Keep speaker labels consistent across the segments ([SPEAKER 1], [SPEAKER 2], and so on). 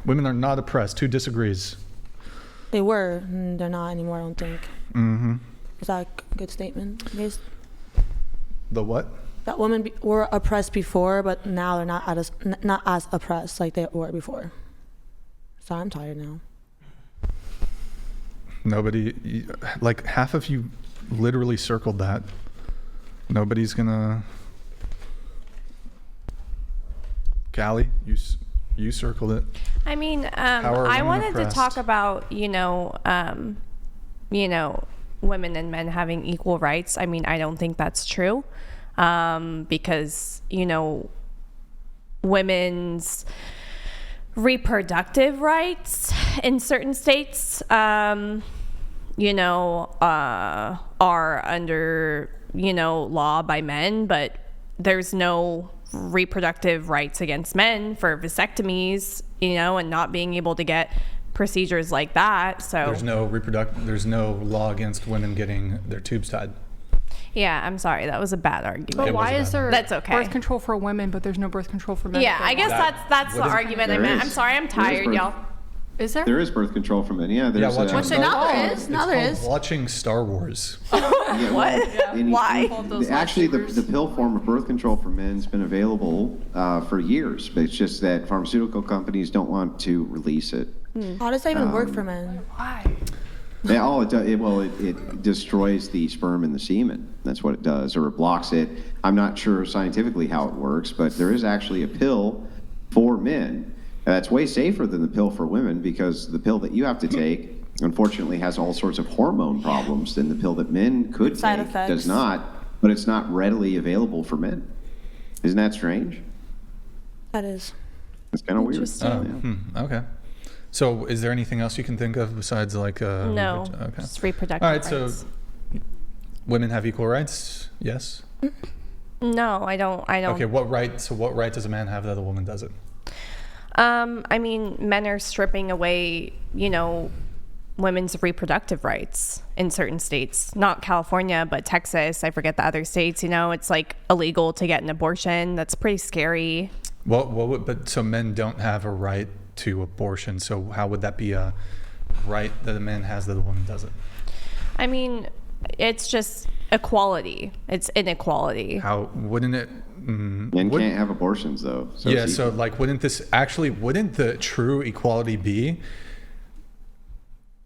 [SPEAKER 1] Women are not oppressed. Who disagrees?
[SPEAKER 2] They were. They're not anymore, I don't think.
[SPEAKER 1] Mm-hmm.
[SPEAKER 2] Is that a good statement, guys?
[SPEAKER 1] The what?
[SPEAKER 2] That women were oppressed before, but now they're not as oppressed like they were before. So I'm tired now.
[SPEAKER 1] Nobody, like half of you literally circled that. Nobody's gonna... Callie, you circled it.
[SPEAKER 3] I mean, I wanted to talk about, women and men having equal rights. I mean, I don't think that's true. Because, women's reproductive rights in certain states, are under, law by men, but there's no reproductive rights against men for vasectomies, and not being able to get procedures like that. So
[SPEAKER 1] there's no law against women getting their tubes tied.
[SPEAKER 3] Yeah, I'm sorry. That was a bad argument.
[SPEAKER 4] But why is there
[SPEAKER 3] That's okay.
[SPEAKER 4] birth control for women, but there's no birth control for men?
[SPEAKER 3] Yeah, I guess that's the argument I meant. I'm sorry, I'm tired, y'all.
[SPEAKER 4] Is there?
[SPEAKER 5] There is birth control for men. Yeah, there's.
[SPEAKER 2] Now there is. Now there is.
[SPEAKER 1] Watching Star Wars.
[SPEAKER 3] What? Why?
[SPEAKER 5] Actually, the pill form of birth control for men has been available for years, but it's just that pharmaceutical companies don't want to release it.
[SPEAKER 2] How does that even work for men?
[SPEAKER 4] Why?
[SPEAKER 5] Yeah, it destroys the sperm in the semen. That's what it does, or it blocks it. I'm not sure scientifically how it works, but there is actually a pill for men that's way safer than the pill for women, because the pill that you have to take, unfortunately, has all sorts of hormone problems, and the pill that men could
[SPEAKER 2] Side
[SPEAKER 5] take
[SPEAKER 2] effects.
[SPEAKER 5] does not, but it's not readily available for men. Isn't that strange?
[SPEAKER 2] That is.
[SPEAKER 5] It's kind of weird.
[SPEAKER 3] Interesting.
[SPEAKER 1] Okay. So is there anything else you can think of besides like...
[SPEAKER 3] No,
[SPEAKER 1] okay.
[SPEAKER 3] just reproductive
[SPEAKER 1] All right,
[SPEAKER 3] rights.
[SPEAKER 1] so women have equal rights? Yes?
[SPEAKER 3] No, I don't.
[SPEAKER 1] Okay, what right does a man have that a woman doesn't?
[SPEAKER 3] I mean, men are stripping away, women's reproductive rights in certain states. Not California, but Texas. I forget the other states. It's like illegal to get an abortion. That's pretty scary.
[SPEAKER 1] But so men don't have a right to abortion. So how would that be a right that a man has that a woman doesn't?
[SPEAKER 3] I mean, it's just equality. It's inequality.
[SPEAKER 1] How wouldn't it?
[SPEAKER 5] Men can't have abortions, though. So
[SPEAKER 1] yeah, so like wouldn't the true equality be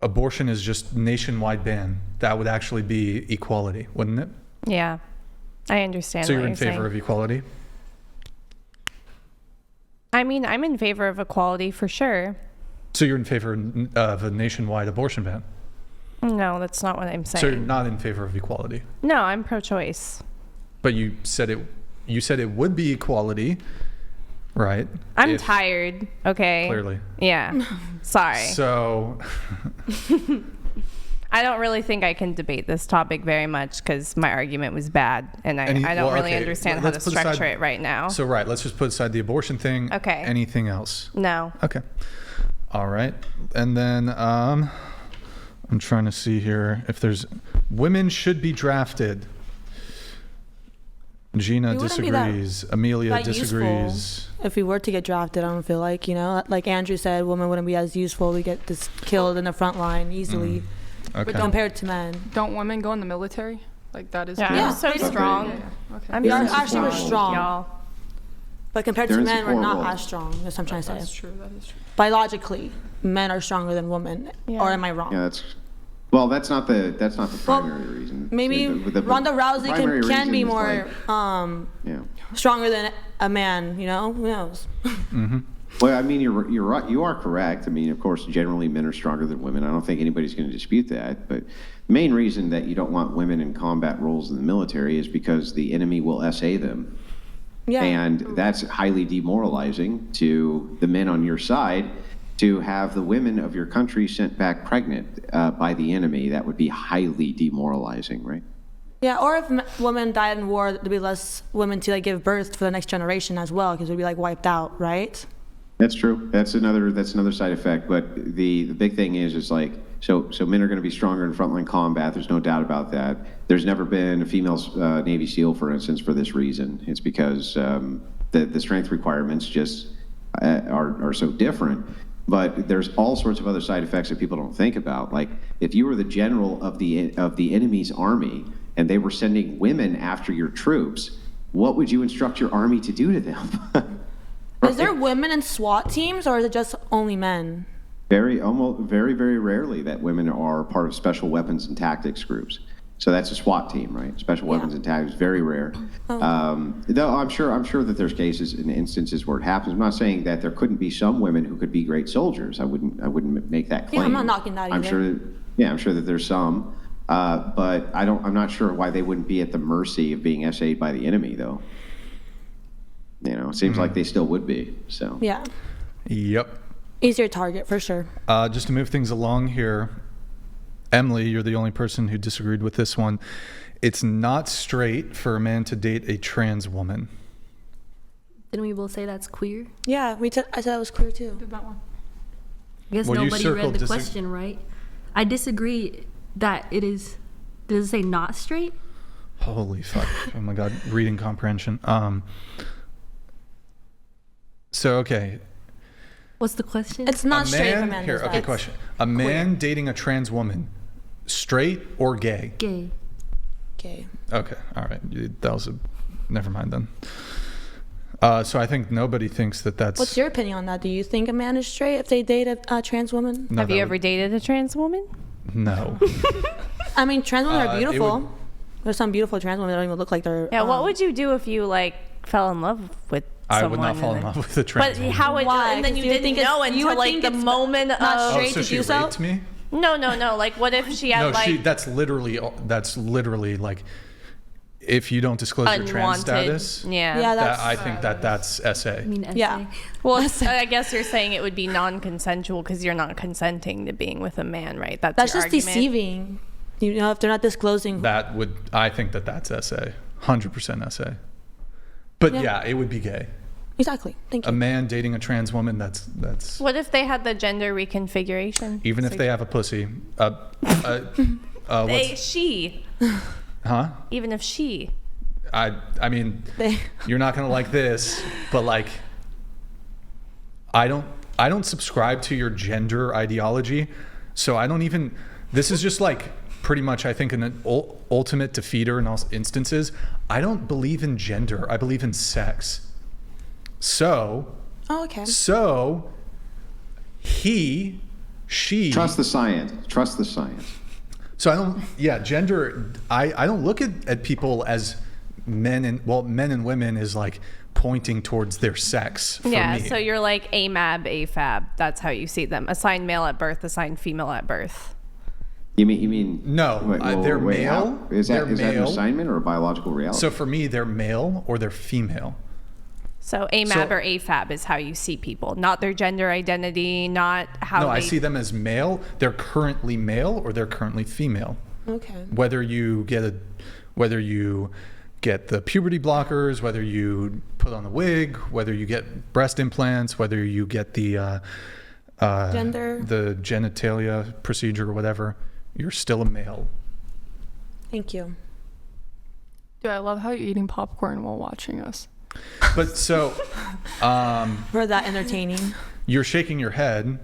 [SPEAKER 1] abortion is just nationwide ban? That would actually be equality, wouldn't it?
[SPEAKER 3] Yeah, I understand.
[SPEAKER 1] So
[SPEAKER 3] what
[SPEAKER 1] you're in favor
[SPEAKER 3] saying.
[SPEAKER 1] of equality?
[SPEAKER 3] I mean, I'm in favor of equality for sure.
[SPEAKER 1] So you're in favor of a nationwide abortion ban?
[SPEAKER 3] No, that's not what I'm saying.
[SPEAKER 1] So you're not in favor of equality?
[SPEAKER 3] No, I'm pro-choice.
[SPEAKER 1] But you said it would be equality, right?
[SPEAKER 3] I'm tired, okay?
[SPEAKER 1] Clearly.
[SPEAKER 3] Yeah. Sorry.
[SPEAKER 1] So
[SPEAKER 3] I don't really think I can debate this topic very much because my argument was bad, and I don't really understand how to structure it right now.
[SPEAKER 1] So let's just put aside the abortion thing.
[SPEAKER 3] Okay.
[SPEAKER 1] Anything else?
[SPEAKER 3] No.
[SPEAKER 1] Okay. All right. And then I'm trying to see here if there's women should be drafted. Gina disagrees. Amelia disagrees.
[SPEAKER 2] Useful. If we were to get drafted, I don't feel like, like Andrew said, women wouldn't be as useful. We get this killed in the front line easily
[SPEAKER 1] Okay.
[SPEAKER 2] compared to men.
[SPEAKER 4] Don't women go in the military? Like that is.
[SPEAKER 3] Yeah,
[SPEAKER 2] Yeah.
[SPEAKER 3] I'm so strong.
[SPEAKER 4] Yeah. Okay.
[SPEAKER 3] I'm
[SPEAKER 2] Yeah,
[SPEAKER 3] so
[SPEAKER 2] actually, we're strong.
[SPEAKER 3] y'all.
[SPEAKER 2] But compared
[SPEAKER 5] They're
[SPEAKER 2] to
[SPEAKER 5] in
[SPEAKER 2] men, we're
[SPEAKER 5] support
[SPEAKER 2] not
[SPEAKER 5] roles.
[SPEAKER 2] as strong. That's what I'm trying to
[SPEAKER 4] That's
[SPEAKER 2] say.
[SPEAKER 4] true. That is true.
[SPEAKER 2] Biologically, men are stronger than women.
[SPEAKER 3] Yeah.
[SPEAKER 2] Or am I wrong?
[SPEAKER 5] Yeah, that's not the primary reason.
[SPEAKER 2] Maybe
[SPEAKER 5] The
[SPEAKER 2] Ronda Rousey
[SPEAKER 5] primary
[SPEAKER 2] can be
[SPEAKER 5] reason is
[SPEAKER 2] more
[SPEAKER 5] yeah.
[SPEAKER 2] stronger than a man. Who knows?
[SPEAKER 5] Well, I mean, you're right. You are correct. I mean, of course, generally men are stronger than women. I don't think anybody's going to dispute that. But the main reason that you don't want women in combat roles in the military is because the enemy will SA them.
[SPEAKER 2] Yeah.
[SPEAKER 5] And that's highly demoralizing to the men on your side. To have the women of your country sent back pregnant by the enemy, that would be highly demoralizing, right?
[SPEAKER 2] Yeah, or if women died in war, there'd be less women to give birth for the next generation as well, because we'd be wiped out, right?
[SPEAKER 5] That's true. That's another side effect. But the big thing is so men are going to be stronger in frontline combat. There's no doubt about that. There's never been a female Navy SEAL, for instance, for this reason. It's because the strength requirements just are so different. But there's all sorts of other side effects that people don't think about. Like if you were the general of the enemy's army and they were sending women after your troops, what would you instruct your army to do to them?
[SPEAKER 2] Is there women in SWAT teams, or is it just only men?
[SPEAKER 5] Very rarely that women are part of special weapons and tactics groups. So that's a SWAT team, right? Special weapons and tactics, very rare. Though I'm sure that there's cases and instances where it happens. I'm not saying that there couldn't be some women who could be great soldiers. I wouldn't make that claim.
[SPEAKER 2] Yeah, I'm not knocking that
[SPEAKER 5] I'm
[SPEAKER 2] either.
[SPEAKER 5] I'm sure that there's some, but I'm not sure why they wouldn't be at the mercy of being SA'd by the enemy, though. You know, it seems like they still would be. So
[SPEAKER 2] Yeah.
[SPEAKER 1] Yep.
[SPEAKER 2] Easier target for sure.
[SPEAKER 1] Just to move things along here, Emily, you're the only person who disagreed with this one. It's not straight for a man to date a trans woman.
[SPEAKER 6] Didn't we both say that's queer?
[SPEAKER 2] Yeah, I said that was clear too.
[SPEAKER 4] Did that one.
[SPEAKER 6] I guess
[SPEAKER 1] Well, you
[SPEAKER 6] nobody
[SPEAKER 1] circled
[SPEAKER 6] read the question right. I disagree that it is. Does it say not straight?
[SPEAKER 1] Holy fuck. Oh my God. Reading comprehension. So, okay.
[SPEAKER 6] What's the question?
[SPEAKER 2] It's not straight for men.
[SPEAKER 1] Here, okay, question. A man dating a trans woman, straight or gay?
[SPEAKER 6] Gay.
[SPEAKER 2] Okay.
[SPEAKER 1] Okay, all right. That was never mind then. So I think nobody thinks that that's...
[SPEAKER 2] What's your opinion on that? Do you think a man is straight if they date a trans woman?
[SPEAKER 1] No,
[SPEAKER 3] Have you ever dated a trans woman?
[SPEAKER 1] No.
[SPEAKER 2] I mean, trans women are
[SPEAKER 1] it
[SPEAKER 2] beautiful.
[SPEAKER 1] would-
[SPEAKER 2] There's some beautiful trans women that don't even look like they're.
[SPEAKER 3] Yeah, what would you do if you like fell in love with
[SPEAKER 1] I
[SPEAKER 3] someone?
[SPEAKER 1] would not fall in
[SPEAKER 3] and then-
[SPEAKER 1] love with a trans
[SPEAKER 3] But
[SPEAKER 1] woman.
[SPEAKER 3] how would
[SPEAKER 2] Why?
[SPEAKER 3] and then you
[SPEAKER 2] 'Cause you
[SPEAKER 3] didn't
[SPEAKER 2] think it's-
[SPEAKER 3] know
[SPEAKER 2] you
[SPEAKER 3] until
[SPEAKER 2] would
[SPEAKER 3] like
[SPEAKER 2] think
[SPEAKER 3] the
[SPEAKER 2] it's
[SPEAKER 3] moment
[SPEAKER 2] not
[SPEAKER 3] of
[SPEAKER 2] straight
[SPEAKER 1] so
[SPEAKER 2] to
[SPEAKER 1] she
[SPEAKER 2] do so?
[SPEAKER 1] raped me?
[SPEAKER 3] no. Like what if she had
[SPEAKER 1] No,
[SPEAKER 3] like
[SPEAKER 1] that's literally like, if you don't disclose your trans
[SPEAKER 3] unwanted?
[SPEAKER 1] status,
[SPEAKER 3] Yeah.
[SPEAKER 2] Yeah,
[SPEAKER 1] that,
[SPEAKER 2] that's.
[SPEAKER 1] I think that's SA.
[SPEAKER 6] I mean, essay.
[SPEAKER 2] Yeah.
[SPEAKER 3] Well, I guess you're saying it would be non-consensual because you're not consenting to being with a man, right? That's
[SPEAKER 2] That's
[SPEAKER 3] your
[SPEAKER 2] just
[SPEAKER 3] argument.
[SPEAKER 2] deceiving. You know, if they're not disclosing.
[SPEAKER 1] I think that's SA. 100% SA. But
[SPEAKER 2] Yeah.
[SPEAKER 1] yeah, it would be gay.
[SPEAKER 2] Exactly. Thank
[SPEAKER 1] A
[SPEAKER 2] you.
[SPEAKER 1] man dating a trans woman, that's
[SPEAKER 3] What if they had the gender reconfiguration?
[SPEAKER 1] even if they have a pussy.
[SPEAKER 3] She.
[SPEAKER 1] Huh?
[SPEAKER 3] Even if she.
[SPEAKER 1] I mean,
[SPEAKER 2] They.
[SPEAKER 1] you're not gonna like this, but like, I don't subscribe to your gender ideology, so I don't even. This is just like pretty much, I think, an ultimate defeater in all instances. I don't believe in gender. I believe in sex. So
[SPEAKER 2] Oh, okay.
[SPEAKER 1] she.
[SPEAKER 5] trust the science. Trust the science.
[SPEAKER 1] So I don't, gender, I don't look at people as men and women is like pointing towards their sex for
[SPEAKER 3] Yeah,
[SPEAKER 1] me.
[SPEAKER 3] so you're like AMAB, AFAB. That's how you see them. Assigned male at birth, assigned female at birth.
[SPEAKER 5] You mean?
[SPEAKER 1] No, they're male.
[SPEAKER 5] Is that an
[SPEAKER 1] male.
[SPEAKER 5] assignment or a biological reality?
[SPEAKER 1] So for me, they're male or they're female.
[SPEAKER 3] So AMAB
[SPEAKER 1] So-
[SPEAKER 3] or AFAB is how you see people, not their gender identity, not how
[SPEAKER 1] No,
[SPEAKER 3] they...
[SPEAKER 1] I see them as male. They're currently male or they're currently female.
[SPEAKER 2] Okay.
[SPEAKER 1] Whether you get the puberty blockers, whether you put on a wig, whether you get breast implants, whether you get the genitalia procedure or whatever, you're still a male.
[SPEAKER 2] Thank you.
[SPEAKER 4] Dude, I love how you're eating popcorn while watching us.
[SPEAKER 1] But so
[SPEAKER 2] For that entertaining.
[SPEAKER 1] you're shaking your head.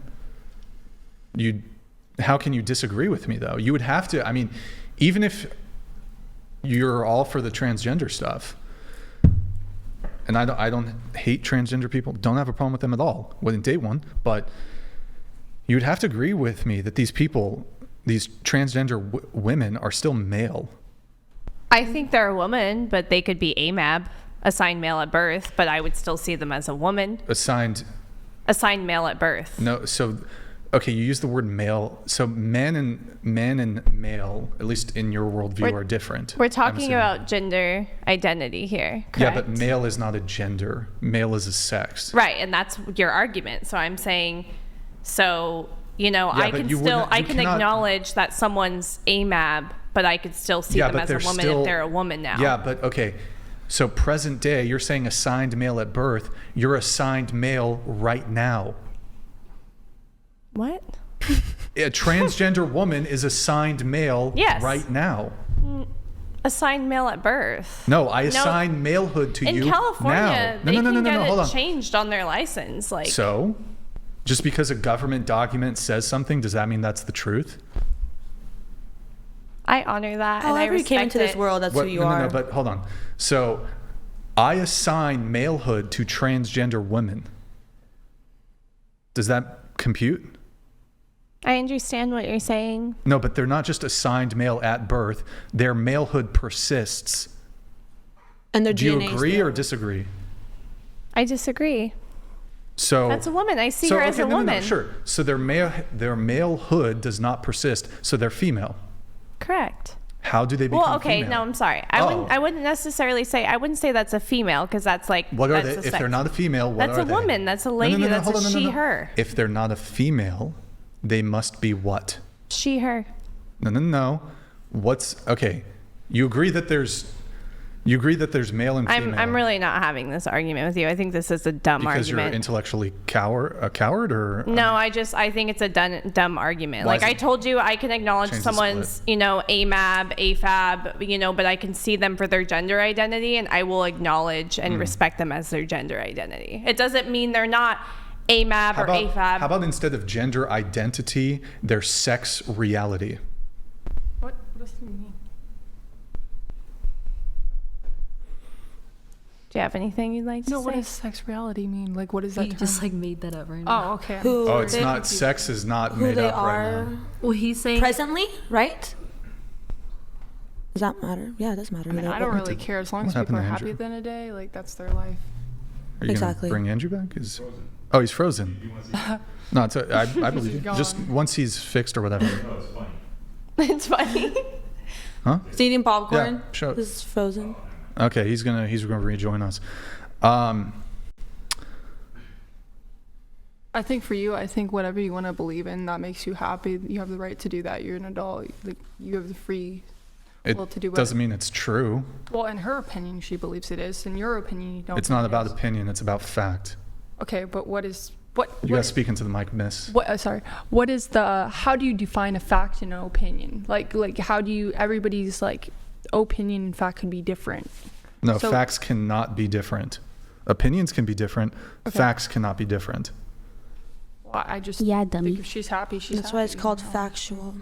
[SPEAKER 1] How can you disagree with me though? You would have to. I mean, even if you're all for the transgender stuff, and I don't hate transgender people. Don't have a problem with them at all. Wouldn't date one, but you would have to agree with me that these people, these transgender women, are still male.
[SPEAKER 3] I think they're a woman, but they could be AMAB, assigned male at birth, but I would still see them as a woman.
[SPEAKER 1] Assigned
[SPEAKER 3] Assigned male at birth.
[SPEAKER 1] No, so okay, you use the word male. So man and male, at least in your worldview, are different.
[SPEAKER 3] We're
[SPEAKER 1] I'm
[SPEAKER 3] talking
[SPEAKER 1] assuming.
[SPEAKER 3] about gender identity here, correct?
[SPEAKER 1] Yeah, but male is not a gender. Male is a sex.
[SPEAKER 3] Right, and that's your argument. So I'm saying, I
[SPEAKER 1] Yeah, but
[SPEAKER 3] can
[SPEAKER 1] you
[SPEAKER 3] still,
[SPEAKER 1] wouldn't-
[SPEAKER 3] I
[SPEAKER 1] you
[SPEAKER 3] can
[SPEAKER 1] cannot-
[SPEAKER 3] acknowledge that someone's AMAB, but I could still see them as a woman if they're a woman now.
[SPEAKER 1] Yeah, but okay. So present day, you're saying assigned male at birth. You're assigned male right now.
[SPEAKER 3] What?
[SPEAKER 1] A transgender woman is assigned male
[SPEAKER 3] Yes.
[SPEAKER 1] right now.
[SPEAKER 3] Assigned male at birth.
[SPEAKER 1] No, I assign malehood to
[SPEAKER 3] In
[SPEAKER 1] you
[SPEAKER 3] California,
[SPEAKER 1] now.
[SPEAKER 3] they can get
[SPEAKER 1] Hold on.
[SPEAKER 3] it changed on their license. Like,
[SPEAKER 1] So, Just because a government document says something, does that mean that's the truth?
[SPEAKER 3] I honor that, and I
[SPEAKER 2] However you
[SPEAKER 3] respect
[SPEAKER 2] came into this
[SPEAKER 3] it.
[SPEAKER 2] world, that's
[SPEAKER 1] What-
[SPEAKER 2] who you
[SPEAKER 1] no,
[SPEAKER 2] are.
[SPEAKER 1] No, but hold on. So I assign malehood to transgender women. Does that compute?
[SPEAKER 3] I understand what you're saying.
[SPEAKER 1] No, but they're not just assigned male at birth. Their malehood persists.
[SPEAKER 2] And their
[SPEAKER 1] Do you
[SPEAKER 2] DNA
[SPEAKER 1] agree
[SPEAKER 2] still.
[SPEAKER 1] or disagree?
[SPEAKER 3] I disagree.
[SPEAKER 1] So
[SPEAKER 3] That's a woman. I see her as a
[SPEAKER 1] no,
[SPEAKER 3] woman.
[SPEAKER 1] sure. So their malehood does not persist. So they're female.
[SPEAKER 3] Correct.
[SPEAKER 1] How do they become
[SPEAKER 3] Well, okay,
[SPEAKER 1] female?
[SPEAKER 3] no, I'm sorry. I wouldn't necessarily say. I wouldn't say that's a female because that's like.
[SPEAKER 1] What are
[SPEAKER 3] that's
[SPEAKER 1] they?
[SPEAKER 3] a
[SPEAKER 1] If
[SPEAKER 3] sex.
[SPEAKER 1] they're not a female, what
[SPEAKER 3] That's
[SPEAKER 1] are
[SPEAKER 3] a
[SPEAKER 1] they?
[SPEAKER 3] woman. That's a lady. That's
[SPEAKER 1] hold
[SPEAKER 3] a
[SPEAKER 1] on,
[SPEAKER 3] she, her.
[SPEAKER 1] If they're not a female, they must be what?
[SPEAKER 3] She, her.
[SPEAKER 1] No. What's okay? You agree that there's male and female.
[SPEAKER 3] I'm really not having this argument with you. I think this is a dumb
[SPEAKER 1] because
[SPEAKER 3] argument.
[SPEAKER 1] you're intellectually a coward, or
[SPEAKER 3] No, I think it's a dumb argument.
[SPEAKER 1] Why
[SPEAKER 3] Like
[SPEAKER 1] is
[SPEAKER 3] I
[SPEAKER 1] it-
[SPEAKER 3] told you, I can acknowledge
[SPEAKER 1] Change the
[SPEAKER 3] someone's,
[SPEAKER 1] split.
[SPEAKER 3] AMAB, AFAB, but I can see them for their gender identity, and I will acknowledge and respect them as their gender identity. It doesn't mean they're not AMAB or AFAB.
[SPEAKER 1] How about instead of gender identity, their sex reality?
[SPEAKER 4] What does it mean?
[SPEAKER 3] Do you have anything you'd like to
[SPEAKER 4] No,
[SPEAKER 3] say?
[SPEAKER 4] what does sex reality mean? Like, what is that
[SPEAKER 6] He
[SPEAKER 4] term?
[SPEAKER 6] just like made that up right now.
[SPEAKER 4] Oh, okay.
[SPEAKER 2] Who
[SPEAKER 1] Oh, it's
[SPEAKER 2] they-
[SPEAKER 1] not. Sex is not
[SPEAKER 2] who
[SPEAKER 1] made
[SPEAKER 2] they
[SPEAKER 1] up right
[SPEAKER 2] are
[SPEAKER 1] now.
[SPEAKER 6] Well, he's saying
[SPEAKER 2] presently, right? Does that matter? Yeah, it does matter.
[SPEAKER 4] I mean, I don't really care as long as
[SPEAKER 1] what
[SPEAKER 4] people are
[SPEAKER 1] happened to
[SPEAKER 4] happy
[SPEAKER 1] Andrew?
[SPEAKER 4] at the end of the day. Like, that's their life.
[SPEAKER 1] Are you
[SPEAKER 2] Exactly.
[SPEAKER 1] gonna bring Andrew back? Oh, he's frozen. No, I believe you.
[SPEAKER 4] gone.
[SPEAKER 1] Just once he's fixed or whatever.
[SPEAKER 3] It's funny.
[SPEAKER 1] Huh?
[SPEAKER 2] He's eating popcorn.
[SPEAKER 1] Yeah, show-
[SPEAKER 2] This is frozen.
[SPEAKER 1] Okay, he's gonna rejoin us.
[SPEAKER 4] I think for you, I think whatever you want to believe in that makes you happy, you have the right to do that. You're an adult. Like, you have the free
[SPEAKER 1] It
[SPEAKER 4] will to do
[SPEAKER 1] doesn't
[SPEAKER 4] whatever.
[SPEAKER 1] mean it's true.
[SPEAKER 4] Well, in her opinion, she believes it is. In your opinion, you don't.
[SPEAKER 1] It's not
[SPEAKER 4] think it
[SPEAKER 1] about
[SPEAKER 4] is.
[SPEAKER 1] opinion. It's about fact.
[SPEAKER 4] Okay, but what?
[SPEAKER 1] You gotta speak into the mic, miss.
[SPEAKER 4] Sorry. What is the? How do you define a fact and an opinion? Like how do you? Everybody's like opinion and fact can be different.
[SPEAKER 1] No,
[SPEAKER 4] So-
[SPEAKER 1] facts cannot be different. Opinions can be different.
[SPEAKER 4] Okay.
[SPEAKER 1] Facts cannot be different.
[SPEAKER 4] Well, I just
[SPEAKER 6] Yeah, dummy.
[SPEAKER 4] think if she's happy, she's
[SPEAKER 2] That's
[SPEAKER 4] happy.
[SPEAKER 2] why it's called
[SPEAKER 4] you know?
[SPEAKER 2] factual.